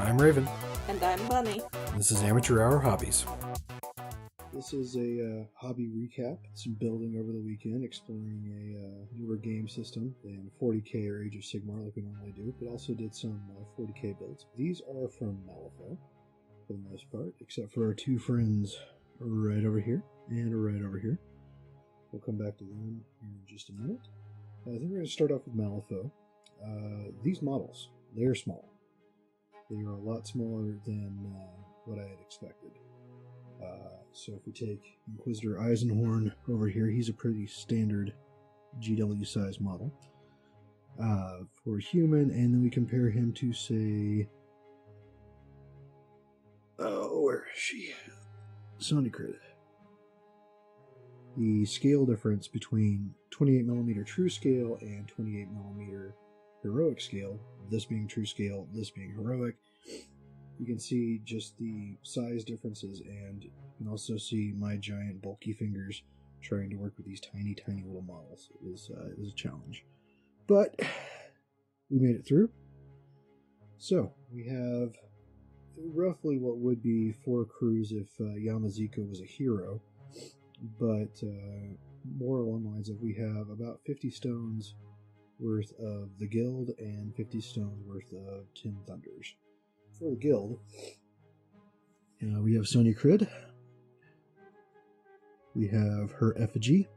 I'm Raven. And I'm Bunny. This is Amateur Hour Hobbies. This is a hobby recap. Some building over the weekend, exploring a newer game system than 40k or Age of Sigmar like we normally do, but also did some 40k builds. These are from Malifaux, for the most part, except for our two friends right over here and right over here. We'll come back to them here in just a minute. I think we're going to start off with Malifaux. These models, they're small. They are a lot smaller than what I had expected. So if we take Inquisitor Eisenhorn over here, he's a pretty standard GW size model for a human, and then we compare him to, say, where is she? Sonicrid. The scale difference between 28mm true scale and 28mm heroic scale, this being true scale, this being heroic, you can see just the size differences, and you can also see my giant bulky fingers trying to work with these tiny little models. It was a challenge, but we made it through. So we have roughly what would be 4 crews if Yamaziko was a hero, but more along the lines of we have about 50 stones worth of the guild and 50 stones worth of 10 thunders. For the guild, we have Sonicrid, we have her effigy,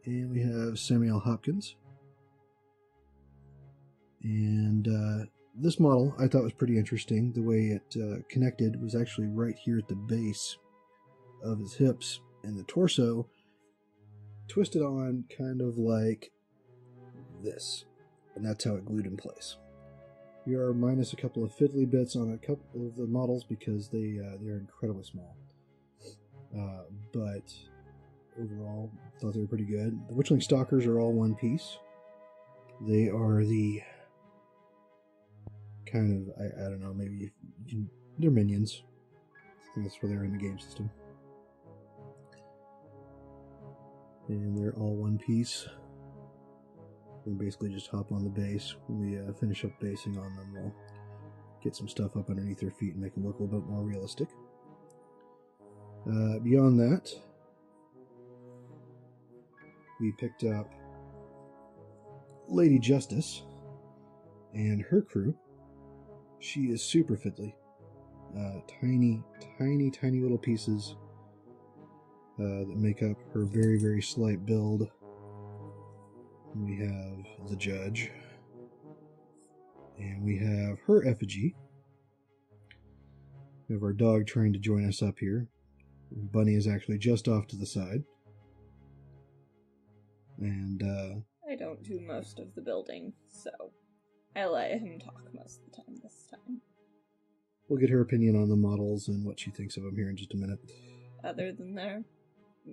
and we have Samuel Hopkins. And this model I thought was pretty interesting. The way it connected was actually right here at the base of his hips, and the torso twisted on kind of like this, and that's how it glued in place. We are minus a couple of fiddly bits on a couple of the models because they're incredibly small. But overall, I thought they were pretty good. The Witchling Stalkers are all one piece. They are the kind of, I don't know, maybe they're minions. I think that's where they're in the game system. And they're all one piece. We basically just hop on the base. When we finish up basing on them, we'll get some stuff up underneath their feet and make them look a little bit more realistic. Beyond that, we picked up Lady Justice and her crew. She is super fiddly. Tiny little pieces that make up her very, very slight build. We have the Judge, and we have her effigy. We have our dog trying to join us up here. Bunny is actually just off to the side. And I don't do most of the building, so I let him talk most of the time this time. We'll get her opinion on the models and what she thinks of them here in just a minute. Other than they're,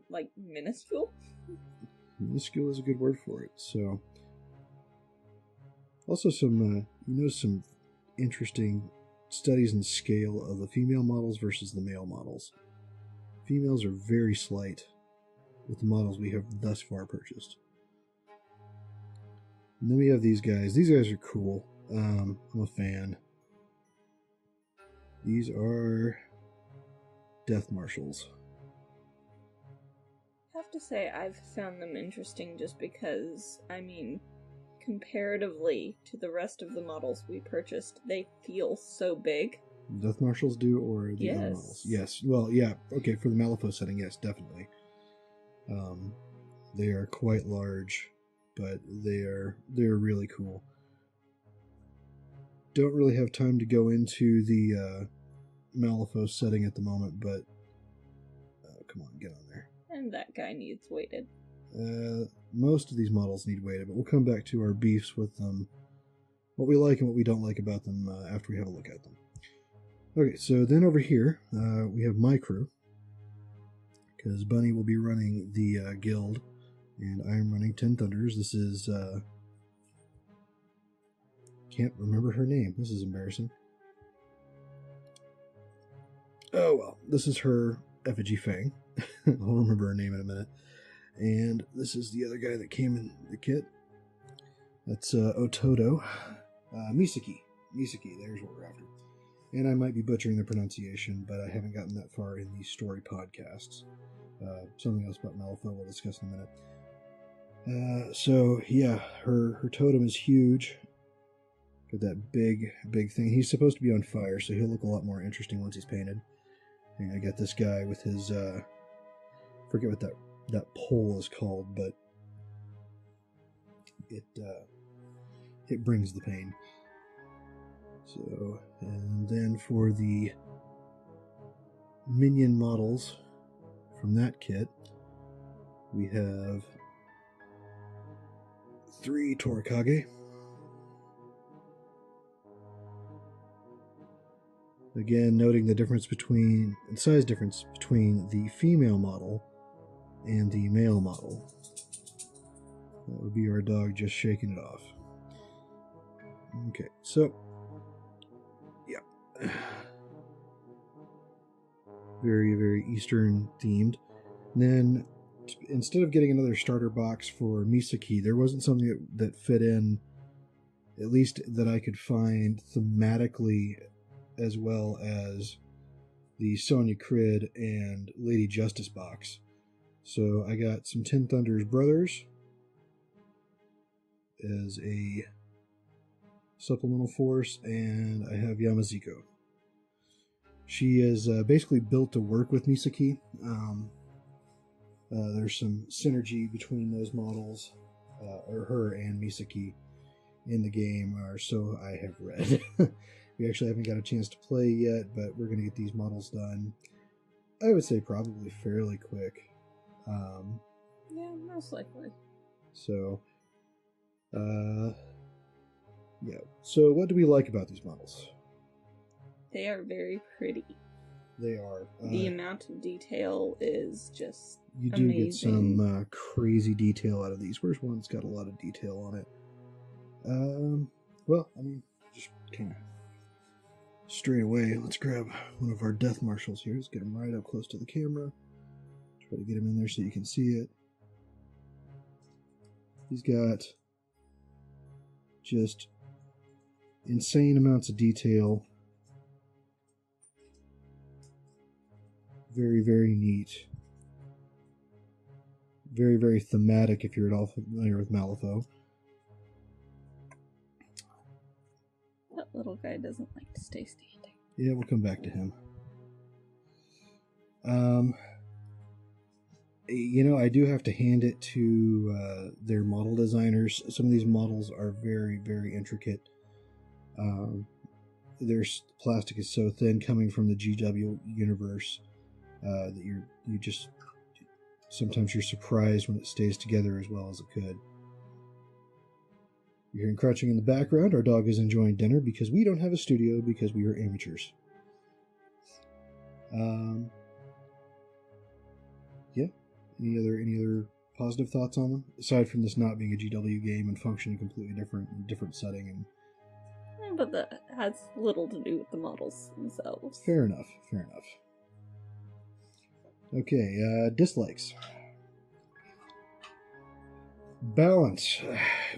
like, minuscule? Minuscule is a good word for it. So, also some interesting studies in scale of the female models versus the male models. Females are very slight with the models we have thus far purchased. And then we have these guys. These guys are cool. I'm a fan. These are Death Marshals. I have to say I've found them interesting just because, I mean, comparatively to the rest of the models we purchased, they feel so big. Death Marshals do, or the other models? Yes. Well, yeah. Okay, for the Malifaux setting, yes, definitely. They are quite large, but they're really cool. Don't really have time to go into the Malifaux setting at the moment, but come on, get on there. And that guy needs weighted. Most of these models need weighted, but we'll come back to our beefs with them, what we like and what we don't like about them after we have a look at them. Okay, so then over here, we have my crew, because Bunny will be running the guild, and I'm running 10 Thunders. This is, can't remember her name. This is embarrassing. Oh well, this is her effigy Fang. I'll remember her name in a minute. And this is the other guy that came in the kit. That's Ototo. Misaki. There's what we're after. And I might be butchering the pronunciation, but I haven't gotten that far in these story podcasts. Something else about Malifaux we'll discuss in a minute. So yeah, her totem is huge. Got that big thing. He's supposed to be on fire, so he'll look a lot more interesting once he's painted. And I got this guy with his forget what that pole is called, but it brings the pain. So, and then for the minion models from that kit, we have 3 Torikage. Again, noting the difference size difference between the female model and the male model. That would be our dog just shaking it off. Okay, so yeah. Very, very Eastern themed. And then instead of getting another starter box for Misaki, there wasn't something that fit in, at least that I could find thematically, as well as the Sonya Crid and Lady Justice box. So I got some Ten Thunder's Brothers as a supplemental force, and I have Yamaziko. She is basically built to work with Misaki. There's some synergy between those models, or her and Misaki, in the game, or so I have read. We actually haven't got a chance to play yet, but we're going to get these models done, I would say probably fairly quick. Yeah, most likely. So, yeah. So what do we like about these models? They are very pretty. They are. The amount of detail is just You do amazing. get some crazy detail out of these. Where's one that's got a lot of detail on it? Well, I mean, just kind of straight away, let's grab one of our death marshals here. Let's get him right up close to the camera. Try to get him in there so you can see it. He's got just insane amounts of detail. Very, very neat. Very, very thematic if you're at all familiar with Malifaux. That little guy doesn't like to stay standing. Yeah, we'll come back to him. You know, I do have to hand it to their model designers. Some of these models are very, very intricate. Their plastic is so thin coming from the GW universe that you just sometimes you're surprised when it stays together as well as it could. You're hearing crunching in the background. Our dog is enjoying dinner because we don't have a studio because we are amateurs. Yeah. Any other positive thoughts on them aside from this not being a GW game and functioning completely different setting? And But that has little to do with the models themselves. fair enough. Okay, dislikes. Balance.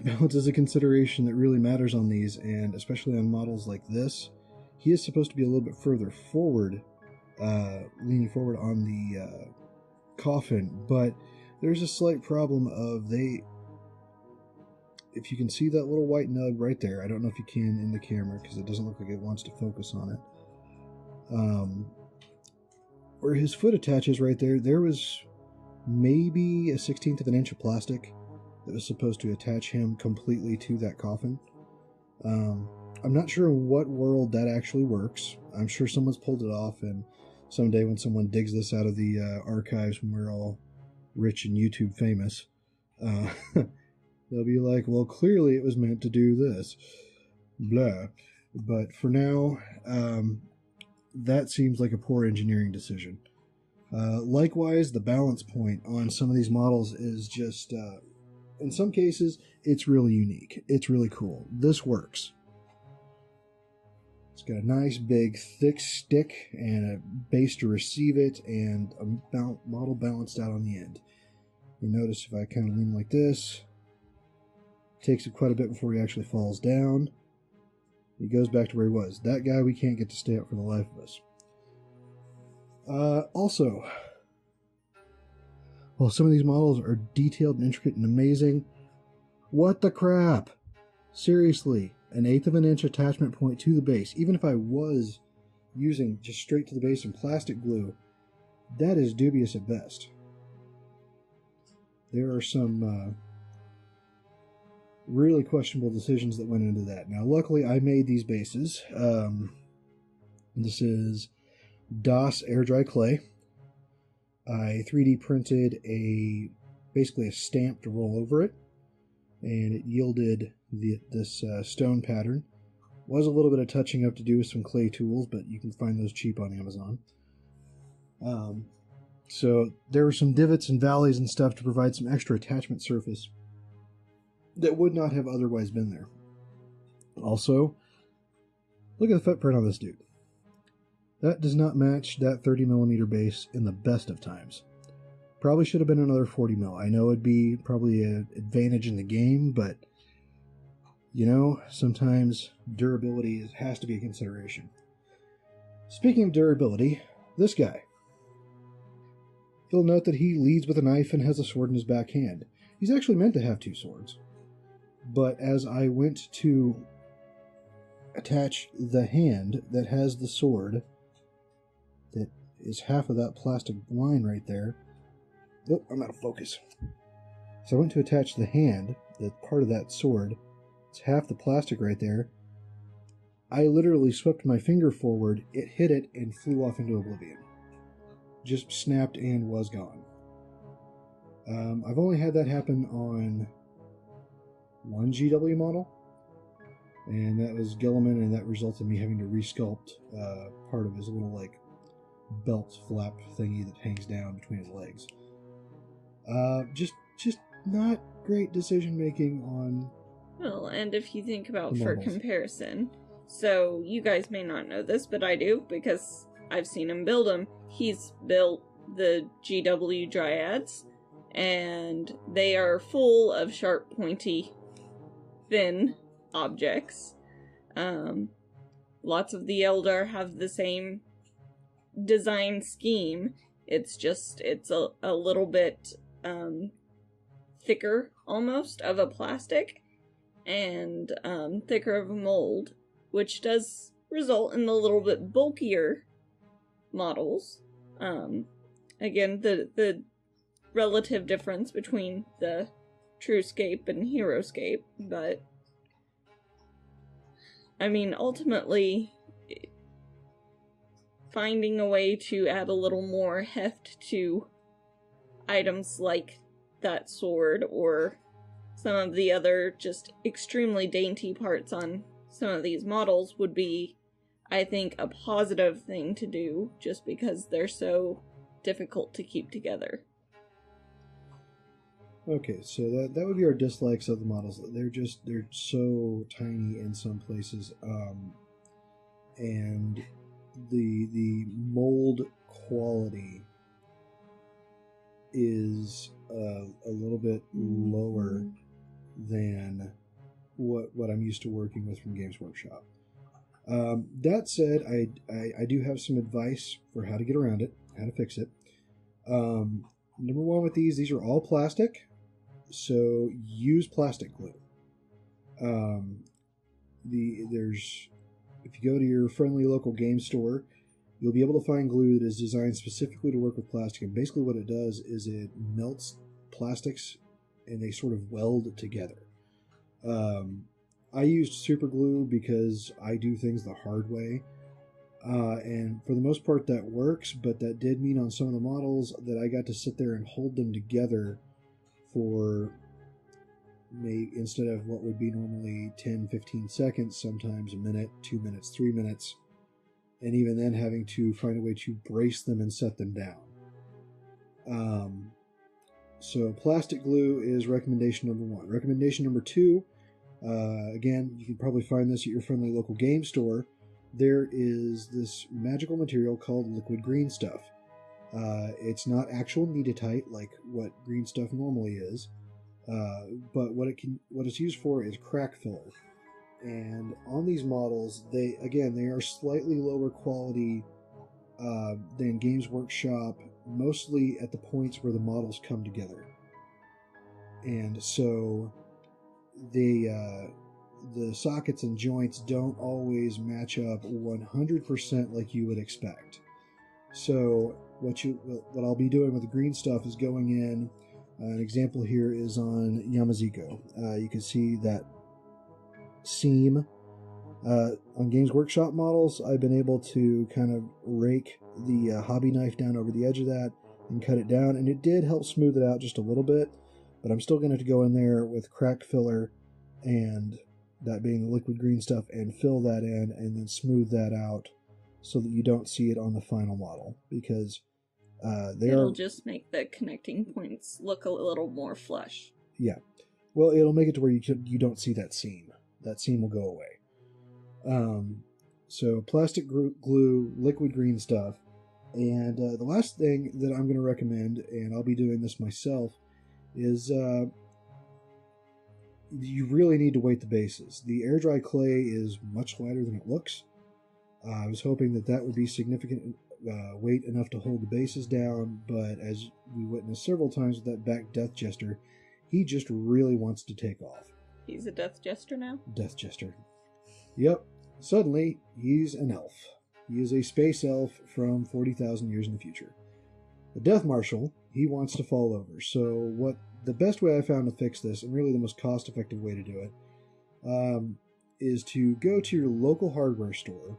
Balance is a consideration that really matters on these, and especially on models like this. He is supposed to be a little bit further forward, leaning forward on the coffin, but there's a slight problem of if you can see that little white nug right there, I don't know if you can in the camera because it doesn't look like it wants to focus on it. Where his foot attaches right there was maybe a 1/16 of an inch of plastic that was supposed to attach him completely to that coffin. I'm not sure in what world that actually works. I'm sure someone's pulled it off, and someday when someone digs this out of the archives when we're all rich and YouTube famous, they'll be like, well, clearly it was meant to do this. Blah. But for now, that seems like a poor engineering decision. Likewise, the balance point on some of these models is just, in some cases, it's really unique. It's really cool. This works. It's got a nice, big, thick stick and a base to receive it, and a model balanced out on the end. You notice if I kind of lean like this, it takes it quite a bit before he actually falls down. He goes back to where he was. That guy we can't get to stay up for the life of us. Also, while some of these models are detailed and intricate and amazing, what the crap? Seriously, 1/8 of an inch attachment point to the base, even if I was using just straight to the base and plastic glue, that is dubious at best. There are some really questionable decisions that went into that. Now, luckily, I made these bases. This is DOS air dry clay. I 3D printed basically a stamp to roll over it, and it yielded this stone pattern. Was a little bit of touching up to do with some clay tools, but you can find those cheap on Amazon. So there were some divots and valleys and stuff to provide some extra attachment surface that would not have otherwise been there. Also, look at the footprint on this dude. That does not match that 30mm base in the best of times. Probably should have been another 40mm. I know it'd be probably an advantage in the game, but sometimes durability has to be a consideration. Speaking of durability, this guy. You'll note that he leads with a knife and has a sword in his back hand. He's actually meant to have 2 swords. But as I went to attach the hand that has the sword, that is half of that plastic line right there. Oh, I'm out of focus. So I went to attach the hand, that part of that sword. It's half the plastic right there. I literally swept my finger forward, it hit it, and flew off into oblivion. Just snapped and was gone. I've only had that happen on one GW model, and that was Gilliman, and that resulted in me having to resculpt part of his little belt flap thingy that hangs down between his legs. Just not great decision making on. Well, and if you think about for comparison, so you guys may not know this, but I do because I've seen him build them. He's built the GW Dryads, and they are full of sharp, pointy, thin objects. Lots of the Eldar have the same design scheme. It's a little bit thicker almost of a plastic and thicker of a mold, which does result in a little bit bulkier models. Again, the relative difference between the Truescape and Heroscape, but I mean, ultimately, finding a way to add a little more heft to items like that sword or some of the other just extremely dainty parts on some of these models would be, I think, a positive thing to do just because they're so difficult to keep together. Okay, so that would be our dislikes of the models. They're so tiny in some places, and the mold quality is a little bit lower than what I'm used to working with from Games Workshop. That said, I do have some advice for how to get around it, how to fix it. Number one with these are all plastic. So use plastic glue. If you go to your friendly local game store, you'll be able to find glue that is designed specifically to work with plastic. And basically what it does is it melts plastics and they sort of weld together. I used super glue because I do things the hard way. And for the most part that works, but that did mean on some of the models that I got to sit there and hold them together for maybe instead of what would be normally 10-15 seconds, sometimes a minute, 2 minutes, 3 minutes, and even then having to find a way to brace them and set them down. So plastic glue is recommendation number one. Recommendation number two, again, you can probably find this at your friendly local game store. There is this magical material called liquid green stuff. It's not actual kneaditite like what green stuff normally is, but what it's used for is crack filler. And on these models, they are slightly lower quality than Games Workshop, mostly at the points where the models come together. And so the sockets and joints don't always match up 100% like you would expect. So what I'll be doing with the green stuff is going in. An example here is on Yamaziko. You can see that seam on Games Workshop models. I've been able to kind of rake the hobby knife down over the edge of that and cut it down, and it did help smooth it out just a little bit, but I'm still going to have to go in there with crack filler, and that being the liquid green stuff, and fill that in and then smooth that out so that you don't see it on the final model, because it'll just make the connecting points look a little more flush. Yeah. Well, it'll make it to where you don't see that seam. That seam will go away. So plastic glue, liquid green stuff. And the last thing that I'm going to recommend, and I'll be doing this myself, is you really need to weight the bases. The air dry clay is much lighter than it looks. I was hoping that would be significant weight enough to hold the bases down, but as we witnessed several times with that back Death Jester, he just really wants to take off. He's a Death Jester now? Death Jester. Yep. Suddenly, he's an elf. He is a space elf from 40,000 years in the future. The Death Marshal, he wants to fall over. So the best way I found to fix this, and really the most cost-effective way to do it, is to go to your local hardware store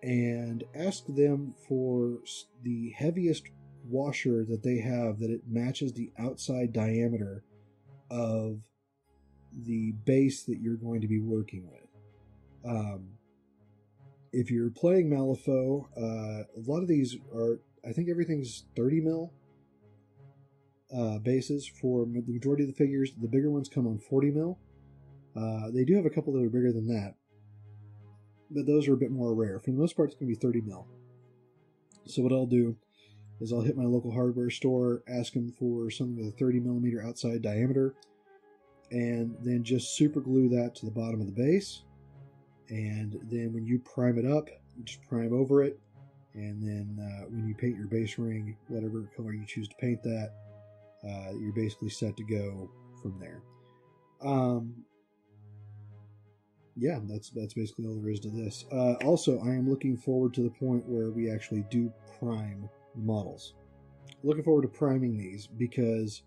and ask them for the heaviest washer that they have, that it matches the outside diameter of the base that you're going to be working with. If you're playing Malifaux, a lot of these are, I think everything's 30 mil bases for the majority of the figures. The bigger ones come on 40 mil. They do have a couple that are bigger than that, but those are a bit more rare. For the most part, it's going to be 30 mil. So what I'll do is I'll hit my local hardware store, ask them for something with a 30 millimeter outside diameter, and then just super glue that to the bottom of the base. And then when you prime it up, you just prime over it, and then when you paint your base ring, whatever color you choose to paint that, you're basically set to go from there. Yeah, that's basically all there is to this. Also, I am looking forward to the point where we actually do prime models. Looking forward to priming these, because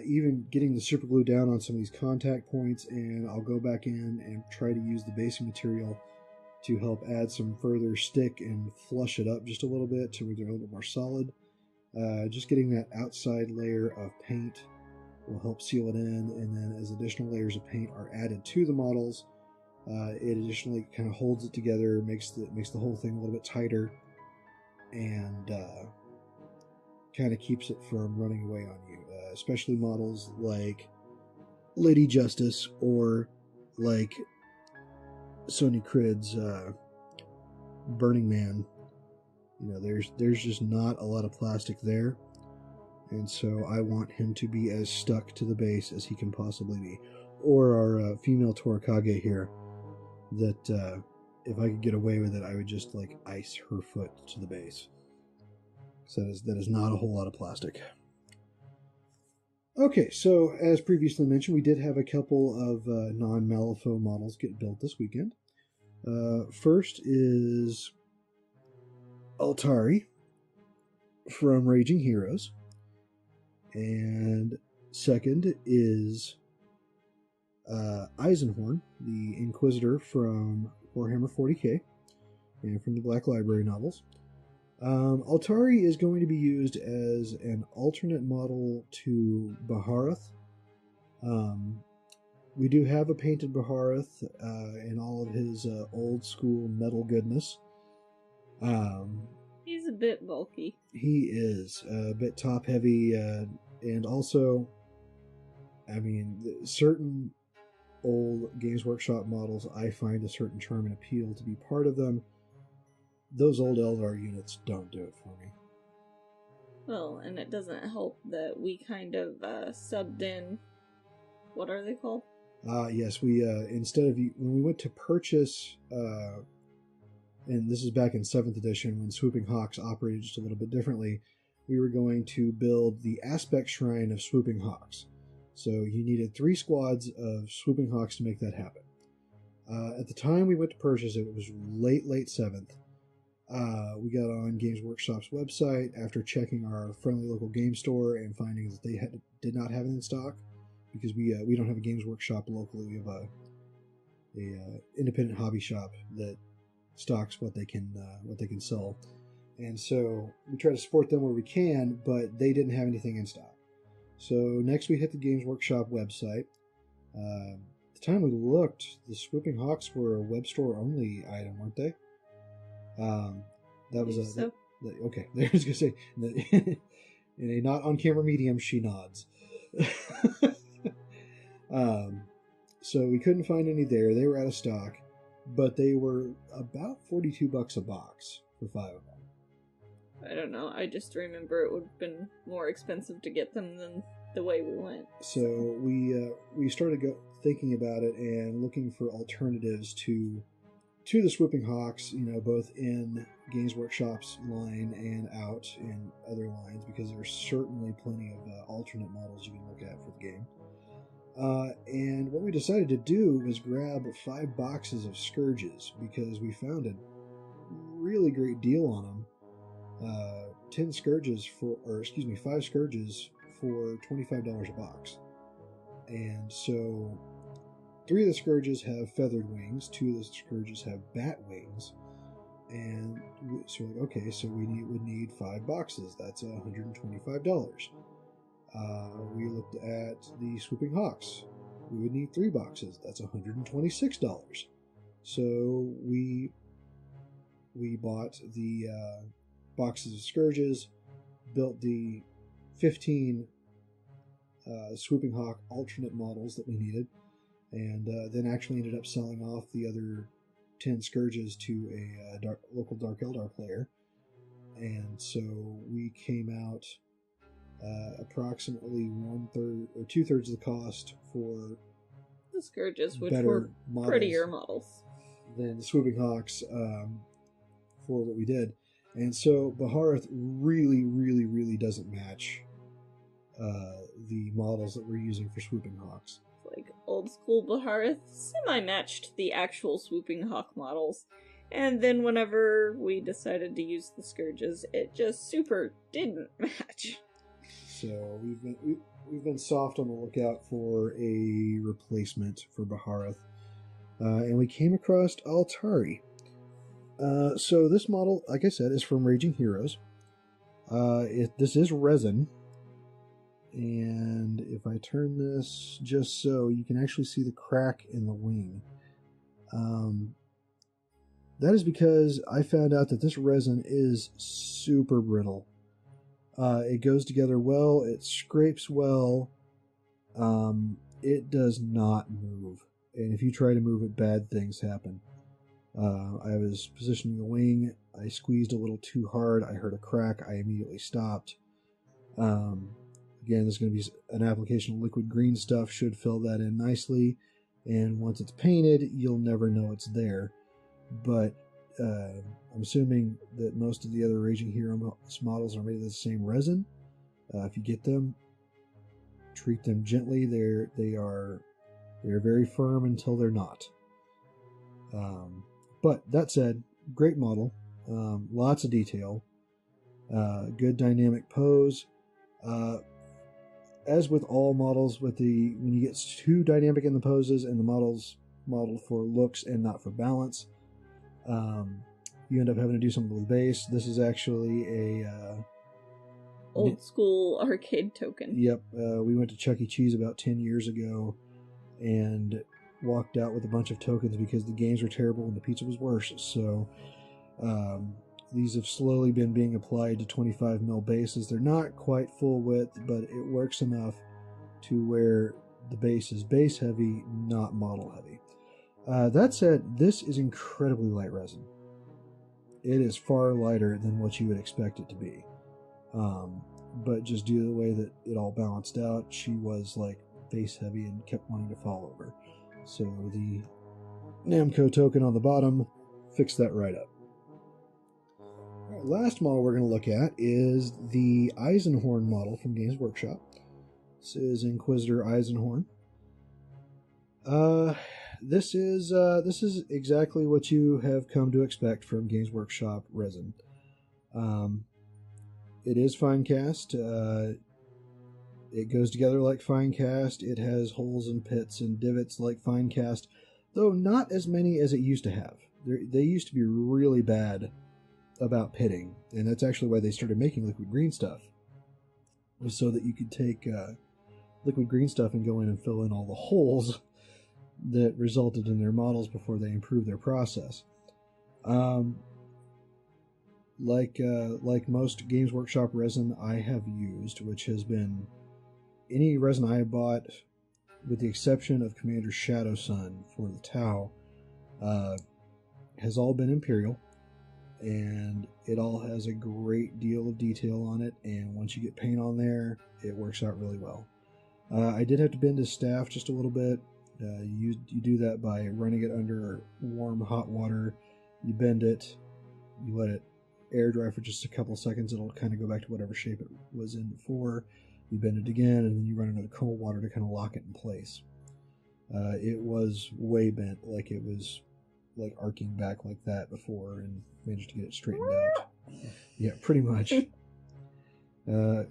even getting the super glue down on some of these contact points, and I'll go back in and try to use the basing material to help add some further stick and flush it up just a little bit to where they're a little bit more solid. Just getting that outside layer of paint will help seal it in, and then as additional layers of paint are added to the models, it additionally kind of holds it together, makes the whole thing a little bit tighter, and kind of keeps it from running away on you. Especially models like Lady Justice or like Sony Crid's Burning Man. You know, there's just not a lot of plastic there, and so I want him to be as stuck to the base as he can possibly be. Or our female Torakage here, that if I could get away with it, I would just like ice her foot to the base. So that is not a whole lot of plastic. Okay, so as previously mentioned, we did have a couple of non-Malifaux models get built this weekend. First is Altarii from Raging Heroes, and second is Eisenhorn, the Inquisitor from Warhammer 40k and from the Black Library novels. Altarii is going to be used as an alternate model to Baharath. We do have a painted Baharath in all of his old school metal goodness. He's a bit bulky. He is a bit top heavy, and also, I mean, certain old Games Workshop models, I find a certain charm and appeal to be part of them. Those old Eldar units don't do it for me. Well, and it doesn't help that we kind of subbed in, what are they called? Yes, we instead of when we went to purchase, and this is back in 7th edition when Swooping Hawks operated just a little bit differently, we were going to build the Aspect Shrine of Swooping Hawks. So you needed 3 squads of Swooping Hawks to make that happen. At the time we went to purchase it, it was late 7th. We got on Games Workshop's website after checking our friendly local game store and finding that they did not have it in stock, because we don't have a Games Workshop locally. We have a independent hobby shop that stocks what they can sell, and so we try to support them where we can, but they didn't have anything in stock. So next we hit the Games Workshop website. The time we looked, the Swooping Hawks were a web store only item, weren't they? That was okay. I was gonna say, in a not on camera medium, she nods. So we couldn't find any there. They were out of stock, but they were about $42 a box for 5 of them. I don't know. I just remember it would have been more expensive to get them than the way we went. So we started thinking about it and looking for alternatives to the Swooping Hawks, both in Games Workshop's line and out in other lines, because there's certainly plenty of alternate models you can look at for the game. And what we decided to do was grab 5 boxes of Scourges, because we found a really great deal on them. 5 Scourges for $25 a box. And so 3 of the Scourges have feathered wings, 2 of the Scourges have bat wings, and so we're like, okay, so we would need 5 boxes. That's $125. We looked at the Swooping Hawks. We would need 3 boxes. That's $126. So we bought the boxes of Scourges, built the 15 Swooping Hawk alternate models that we needed, and then actually ended up selling off the other 10 Scourges to a local Dark Eldar player. And so we came out approximately 1/3 or 2/3 of the cost for the Scourges, which were prettier models than the Swooping Hawks for what we did. And so Bahareth really, really, really doesn't match the models that we're using for Swooping Hawks. Like old school Bahareth semi-matched the actual Swooping Hawk models. And then whenever we decided to use the Scourges, it just super didn't match. So we've been soft on the lookout for a replacement for Bahareth, and we came across Altarii. So this model, like I said, is from Raging Heroes. This is resin, and if I turn this just so, you can actually see the crack in the wing. That is because I found out that this resin is super brittle. It goes together well, it scrapes well, it does not move, and if you try to move it, bad things happen. I was positioning the wing, I squeezed a little too hard, I heard a crack, I immediately stopped. Again, there's going to be an application of liquid green stuff, should fill that in nicely, and once it's painted, you'll never know it's there. But I'm assuming that most of the other Raging Hero models are made of the same resin. If you get them, treat them gently. They are very firm until they're not. But that said, great model, lots of detail, good dynamic pose. As with all models, when you get too dynamic in the poses and the model's modeled for looks and not for balance, you end up having to do something with the base. This is actually a old school arcade token. Yep. We went to Chuck E. Cheese about 10 years ago and walked out with a bunch of tokens because the games were terrible and the pizza was worse. So these have slowly been being applied to 25mm bases. They're not quite full width, but it works enough to where the base is base heavy, not model heavy. That said, this is incredibly light resin. It is far lighter than what you would expect it to be. But just due to the way that it all balanced out, she was like base heavy and kept wanting to fall over. So the Namco token on the bottom, fix that right up. All right, last model we're going to look at is the Eisenhorn model from Games Workshop. This is Inquisitor Eisenhorn. This is exactly what you have come to expect from Games Workshop resin. It is fine cast. It goes together like fine cast. It has holes and pits and divots like fine cast, though not as many as it used to have. They used to be really bad about pitting, and that's actually why they started making liquid green stuff, was so that you could take liquid green stuff and go in and fill in all the holes that resulted in their models before they improved their process. Like most Games Workshop resin I have used, which has been any resin I have bought, with the exception of Commander Shadow Sun for the Tau, has all been Imperial, and it all has a great deal of detail on it, and once you get paint on there, it works out really well. I did have to bend his staff just a little bit. You do that by running it under warm, hot water. You bend it, you let it air dry for just a couple seconds. It'll kind of go back to whatever shape it was in before. You bend it again, and then you run it under cold water to kind of lock it in place. It was way bent, like it was like arcing back like that before, and managed to get it straightened out. Yeah, pretty much. The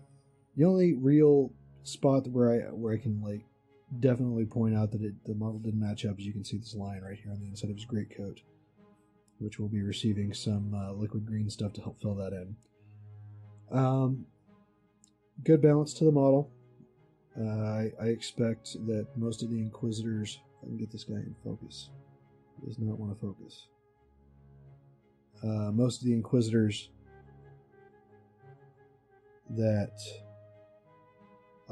only real spot where I can like definitely point out that the model didn't match up, as you can see this line right here on the inside of his greatcoat, which will be receiving some liquid green stuff to help fill that in. Good balance to the model. I expect that most of the Inquisitors... If I can get this guy in focus. He does not want to focus. Most of the Inquisitors that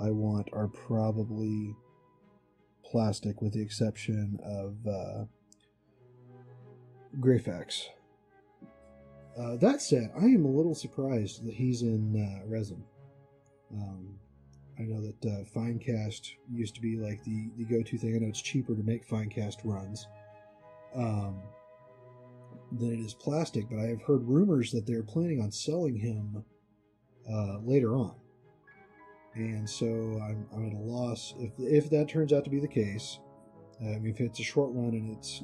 I want are probably plastic, with the exception of Greyfax. That said, I am a little surprised that he's in resin. I know that fine cast used to be like the go-to thing. I know it's cheaper to make fine cast runs than it is plastic, but I have heard rumors that they're planning on selling him later on. And so I'm at a loss if that turns out to be the case. If it's a short run and it's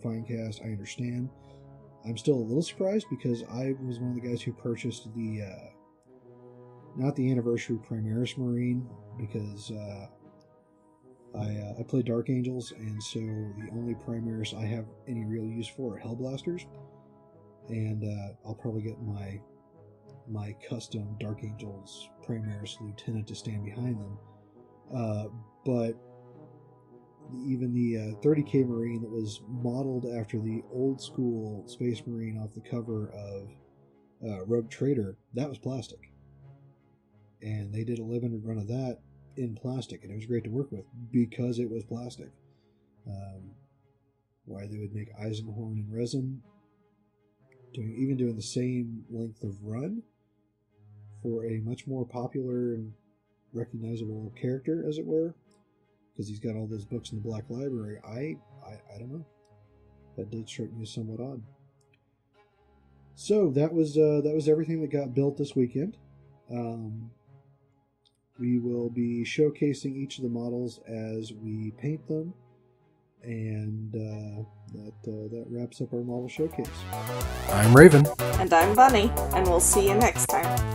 fine cast, I understand. I'm still a little surprised because I was one of the guys who purchased the not the Anniversary Primaris Marine, because I play Dark Angels, and so the only Primaris I have any real use for are Hellblasters, and I'll probably get my custom Dark Angels Primaris Lieutenant to stand behind them. But even the 30k Marine that was modeled after the old school Space Marine off the cover of Rogue Trader, that was plastic. And they did a limited run of that in plastic, and it was great to work with because it was plastic. Why they would make Eisenhorn in resin, doing the same length of run for a much more popular and recognizable character, as it were, because he's got all those books in the Black Library. I don't know. That did strike me as somewhat odd. So that was everything that got built this weekend. We will be showcasing each of the models as we paint them, and that wraps up our model showcase. I'm Raven. And I'm Bunny, and we'll see you next time.